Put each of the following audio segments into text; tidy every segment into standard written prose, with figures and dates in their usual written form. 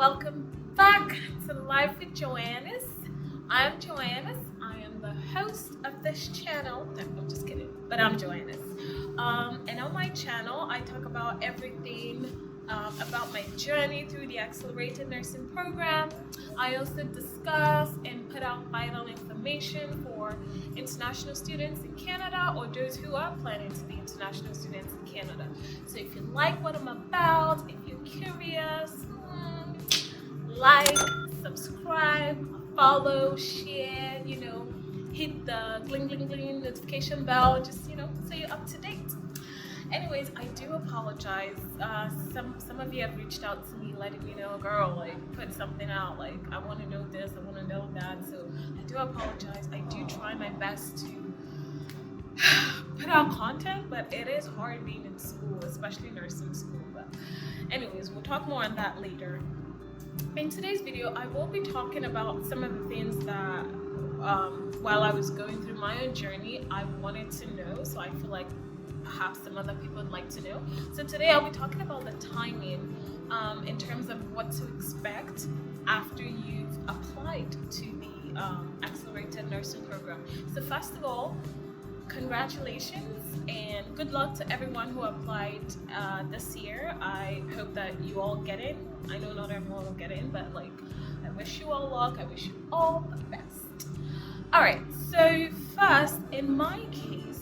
welcome back to Life with Joannis. I'm Joannis. I am the host of this channel. No, I'm just kidding, but I'm Joannis. And on my channel, I talk about everything about my journey through the accelerated nursing program. I also discuss and put out vital information for international students in Canada or those who are planning to be international students in Canada. So if you like what I'm about, if you're curious, like, subscribe, follow, share, hit the gling gling gling notification bell, just so you're up to date. Anyways, I do apologize. Some of you have reached out to me letting me know, girl, like put something out, like I want to know this, I want to know that. So I do apologize. I do try my best to put out content, but it is hard being in school, especially nursing school. But anyways, we'll talk more on that later. In today's video, I will be talking about some of the things that while I was going through my own journey, I wanted to know. So I feel like perhaps some other people would like to know. So today I'll be talking about the timing in terms of what to expect after you've applied to the accelerated nursing program. So first of all, congratulations and good luck to everyone who applied this year. I hope that you all get in. I know not everyone will get in, but I wish you all luck. I wish you all the best. All right, so first, in my case,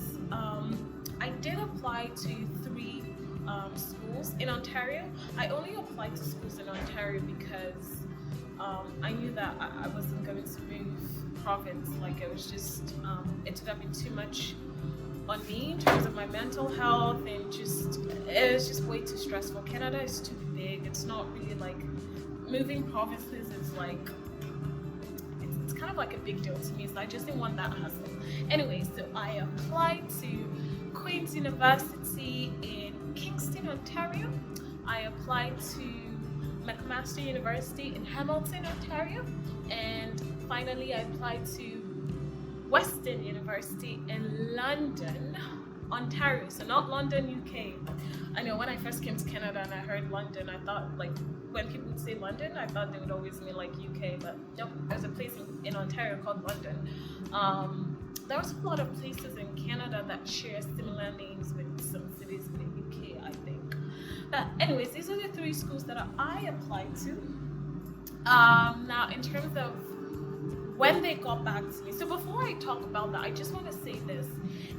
I did apply to 3 schools in Ontario. I only applied to schools in Ontario because I knew that I wasn't going to move province. Like it was just, it would have been too much on me in terms of my mental health, and it was just way too stressful. Canada is too big. It's not really like moving provinces is like, it's kind of like a big deal to me, so I just didn't want that hassle. Anyway, so I applied to Queen's University in Kingston, Ontario. I applied to McMaster University in Hamilton, Ontario, and finally I applied to Western University in London, Ontario. So not London, UK. I know when I first came to Canada and I heard London, I thought like when people would say London, I thought they would always mean like UK, but nope, there's a place in Ontario called London. There's a lot of places in Canada that share similar names with some cities in the UK, I think. But anyways, these are the 3 schools that I applied to. Now, in terms of when they got back to me, so before I talk about that, I just want to say this.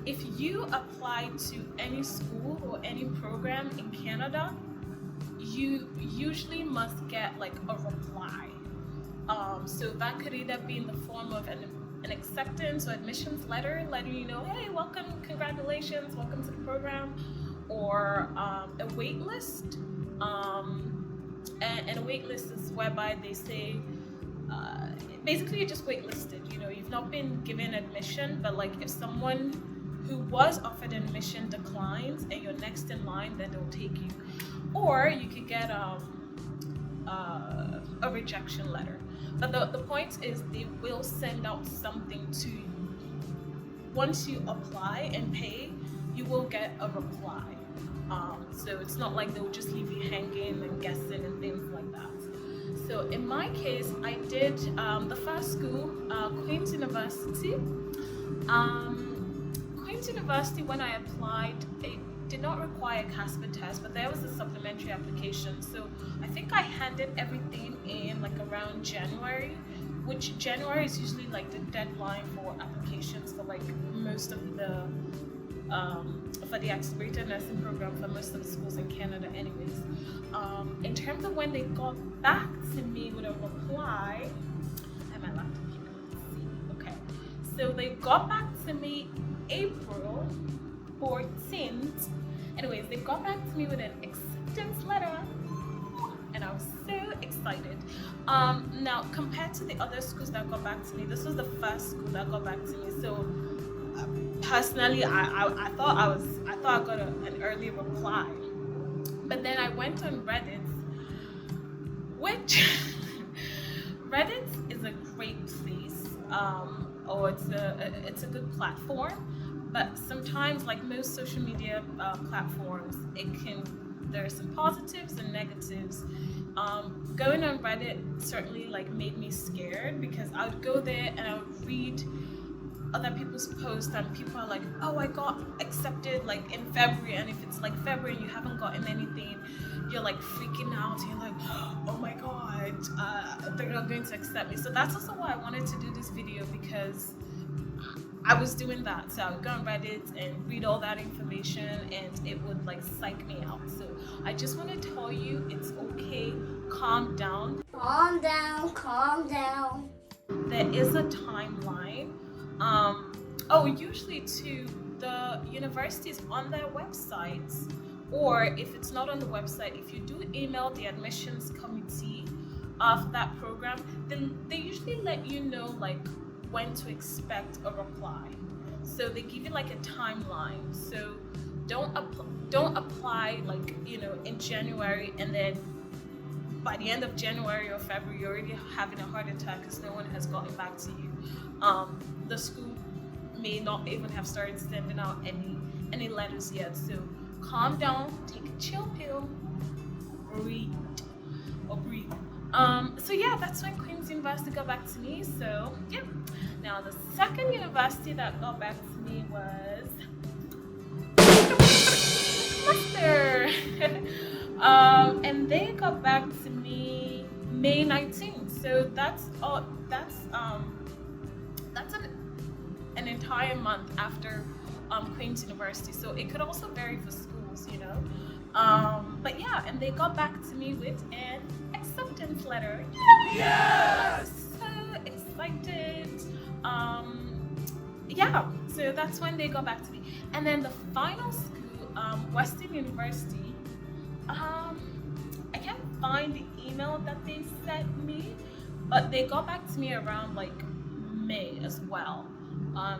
If you apply to any school or any program in Canada, you usually must get like a reply. So that could either be in the form of an acceptance or admissions letter letting you know, hey, welcome, congratulations, welcome to the program, or a wait list. And a wait list is whereby they say, basically you're just waitlisted. You've not been given admission, but like if someone who was offered admission declines and you're next in line, then they'll take you. Or you could get a rejection letter. But the point is they will send out something to you. Once you apply and pay, you will get a reply. So it's not like they'll just leave you hanging and guessing and things like that. So in my case, I did the first school, Queen's University. Queen's University, when I applied, it did not require a CASPA test, but there was a supplementary application. So I think I handed everything in like around January, which January is usually like the deadline for applications for like most of the for the accelerated nursing program for most of the schools in Canada anyways. In terms of when they got back to me with a reply, and my laptop here, let's see. Okay, so they got back to me April 14th. Anyways, they got back to me with an acceptance letter, and I was so excited. Now, compared to the other schools that got back to me, this was the first school that got back to me. So personally, I thought I got an early reply, but then I went on Reddit, which Reddit is a great place, or it's a good platform, but sometimes, like most social media platforms, it can There are some positives and negatives. Going on Reddit certainly like made me scared, because I would go there and I would read other people's posts, and people are like, oh, I got accepted like in February, and if it's like February and you haven't gotten anything, you're like freaking out. You're like, oh my god, they're not going to accept me. So that's also why I wanted to do this video, because I was doing that. So I would go on Reddit and read all that information, and it would like psych me out. So I just want to tell you, it's okay. Calm down. Calm down, calm down. There is a timeline. Usually too, the universities on their websites, or if it's not on the website, if you do email the admissions committee of that program, then they usually let you know like when to expect a reply. So they give you like a timeline. So don't apply like, you know, in January, and then by the end of January or February you're already having a heart attack because no one has gotten back to you. The school may not even have started sending out any letters yet. So calm down, take a chill pill, breathe. So yeah, that's when Queen's University got back to me. So yeah. Now the second university that got back to me was McMaster. And they got back to me May 19th. So that's an entire month after Queen's University. So it could also vary for schools, you know. But yeah, and they got back to me with an acceptance letter. Yay! Yes! I was so excited. Yeah, so that's when they got back to me. And then the final school, Western University, I can't find the email that they sent me, but they got back to me around like May as well.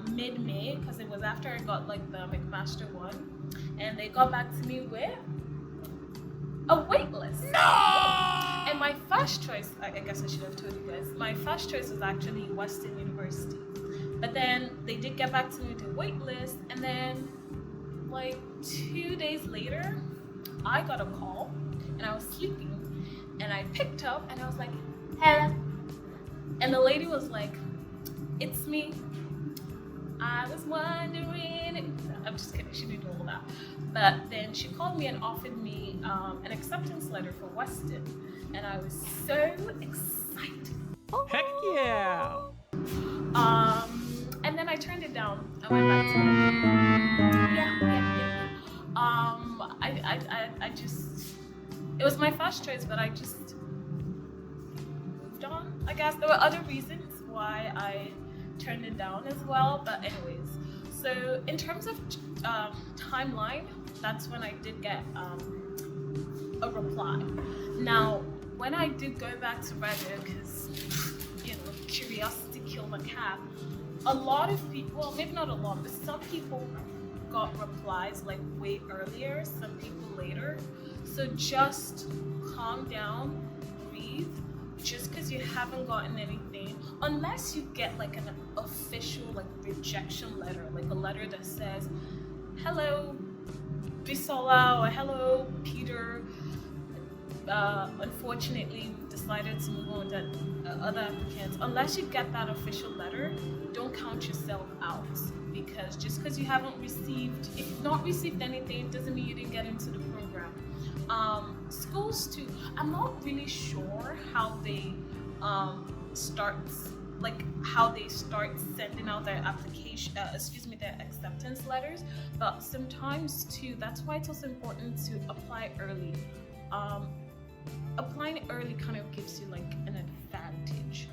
Mid-May, because it was after I got like the McMaster one, and they got back to me with a wait list. No! And my first choice, I guess I should have told you guys, my first choice was actually Western University. But then they did get back to me with a wait list, and then like 2 days later, I got a call, and I was sleeping, and I picked up, and I was like, hello. And the lady was like, it's me. I was wondering. I'm just kidding, she didn't do all that. But then she called me and offered me an acceptance letter for Weston, and I was so excited. Heck yeah! And then I turned it down. I went back to I just, it was my first choice, but I just moved on. I guess there were other reasons why I turned it down as well, but anyways. So in terms of timeline, that's when I did get a reply. Now, when I did go back to Reddit, because you know, curiosity killed the cat, a lot of people, well, maybe not a lot, but some people got replies like way earlier, some people later. So just calm down, breathe. Just because you haven't gotten anything, unless you get like an official like rejection letter, like a letter that says, hello Bisola, or hello Peter, unfortunately we decided to move on with other applicants. Unless you get that official letter, don't count yourself out, because just because you haven't received, if you've not received anything, doesn't mean you didn't get into the program. Schools too, I'm not really sure how they start sending out their application, their acceptance letters, but sometimes too, that's why it's also important to apply early. Applying early kind of gives you like an advantage.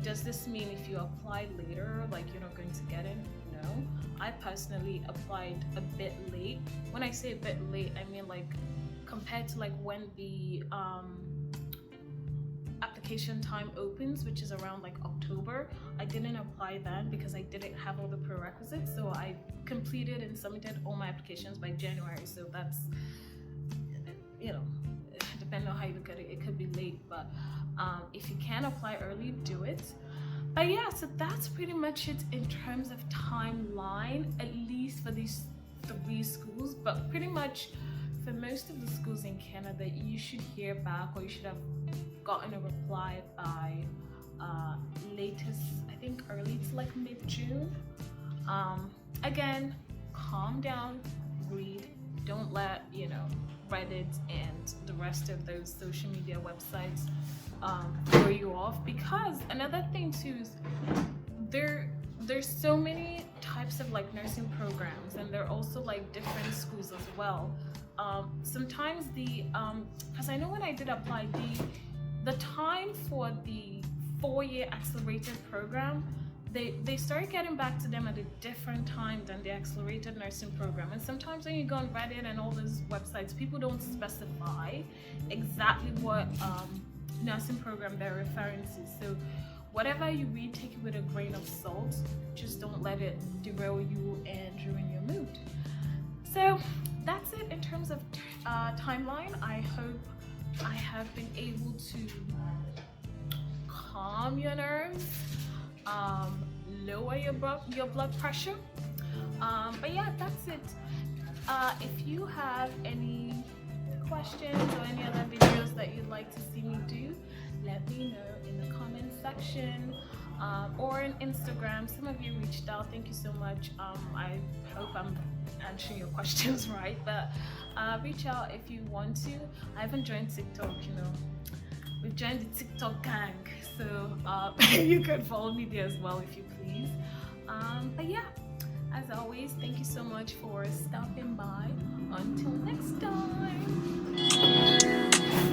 Does this mean if you apply later, like you're not going to get in? No. I personally applied a bit late. When I say a bit late, I mean like compared to like when the application time opens, which is around like October. I didn't apply then because I didn't have all the prerequisites, so I completed and submitted all my applications by January. So that's, you know, depending on how you look at it, it could be late, but if you can apply early, do it. But yeah, so that's pretty much it in terms of timeline, at least for these 3 schools. But pretty much for most of the schools in Canada, you should hear back, or you should have gotten a reply by latest, I think early to like mid-June. Again, calm down, read. Don't let, Reddit and the rest of those social media websites throw you off. Because another thing too is there's so many types of like nursing programs, and there are also like different schools as well. Sometimes because I know when I did apply, the time for the 4-year accelerated program, they started getting back to them at a different time than the accelerated nursing program. And sometimes when you go on Reddit and all those websites, people don't specify exactly what nursing program they're referring to. So whatever you read, take it with a grain of salt. Just don't let it derail you and ruin your mood. So that's it in terms of timeline. I hope I have been able to calm your nerves, lower your blood pressure. But yeah, that's it. If you have any questions or any other videos that you'd like to see me do, let me know in the comment section, or on Instagram. Some of you reached out, thank you so much. I hope I'm answering your questions right, but reach out if you want to. I haven't joined TikTok, we've joined the TikTok gang, so you can follow me there as well if you please. But yeah, as always, thank you so much for stopping by. Until next time.